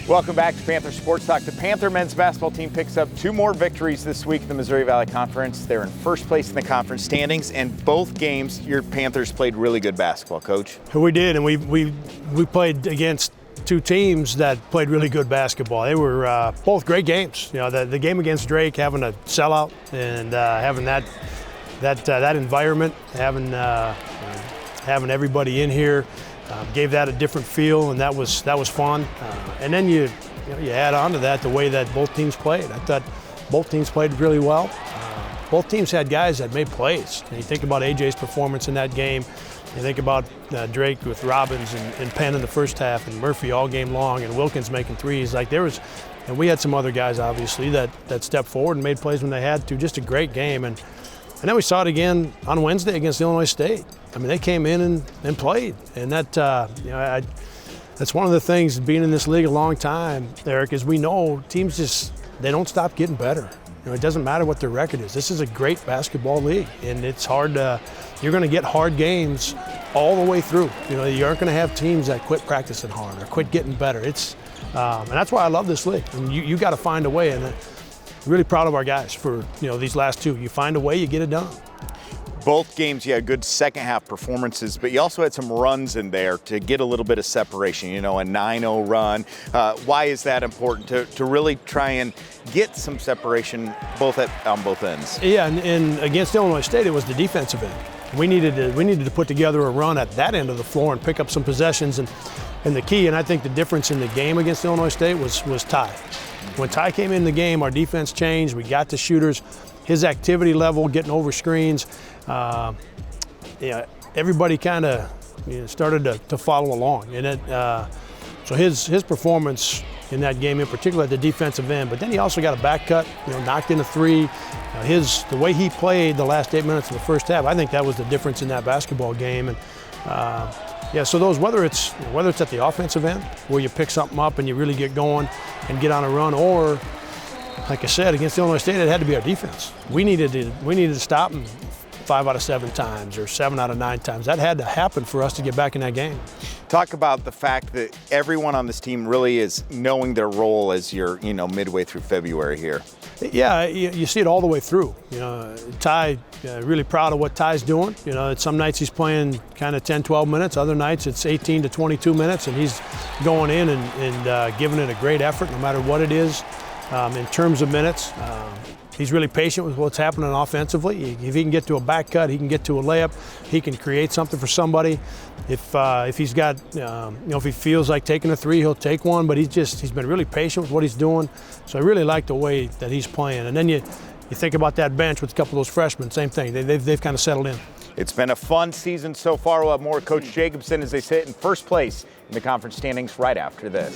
Welcome back to Panther Sports Talk. The Panther men's basketball team picks up 2 more victories this week in the Missouri Valley Conference. They're in first place in the conference standings, and both games your Panthers played really good basketball, Coach. We did, and we played against 2 teams that played really good basketball. They were both great games. You know, the game against Drake, having a sellout and having that environment, having everybody in here. Gave that a different feel, and that was fun. And then you add on to that the way that both teams played. I thought both teams played really well. Both teams had guys that made plays. And you think about AJ's performance in that game. You think about Drake with Robbins and Penn in the first half, and Murphy all game long, and Wilkins making threes. Like and we had some other guys obviously that stepped forward and made plays when they had to. Just a great game. And then we saw it again on Wednesday against Illinois State. I mean, they came in and played, and that that's one of the things being in this league a long time, Eric, is we know teams they don't stop getting better. You know, it doesn't matter what their record is. This is a great basketball league, and it's hard you're going to get hard games all the way through. You know, you aren't going to have teams that quit practicing hard or quit getting better. And that's why I love this league. And you got to find a way, and I'm really proud of our guys for these last 2. You find a way, you get it done. Both games, you had good second half performances, but you also had some runs in there to get a little bit of separation, a 9-0 run. Why is that important to really try and get some separation on both ends? Yeah, and against Illinois State, it was the defensive end. We needed to put together a run at that end of the floor and pick up some possessions. And the key, and I think the difference in the game against Illinois State was Ty. When Ty came in the game, our defense changed. We got the shooters. His activity level, getting over screens, everybody kind of started to follow along. And so his performance in that game, in particular at the defensive end, but then he also got a back cut, knocked in a 3. The way he played the last 8 minutes of the first half, I think that was the difference in that basketball game. And so those, whether it's at the offensive end where you pick something up and you really get going and get on a run, or like I said, against Illinois State, it had to be our defense. We needed to stop them 5 out of 7 times or 7 out of 9 times. That had to happen for us to get back in that game. Talk about the fact that everyone on this team really is knowing their role as you're, midway through February here. Yeah, you see it all the way through. Ty, really proud of what Ty's doing. Some nights he's playing kind of 10, 12 minutes. Other nights it's 18 to 22 minutes, and he's going in and giving it a great effort no matter what it is. In terms of minutes, he's really patient with what's happening offensively. If he can get to a back cut, he can get to a layup, he can create something for somebody. If he's got, if he feels like taking a 3, he'll take one, but he's been really patient with what he's doing. So I really like the way that he's playing. And then you think about that bench with a couple of those freshmen, same thing. They've kind of settled in. It's been a fun season so far. We'll have more Coach Jacobson as they sit in first place in the conference standings right after this.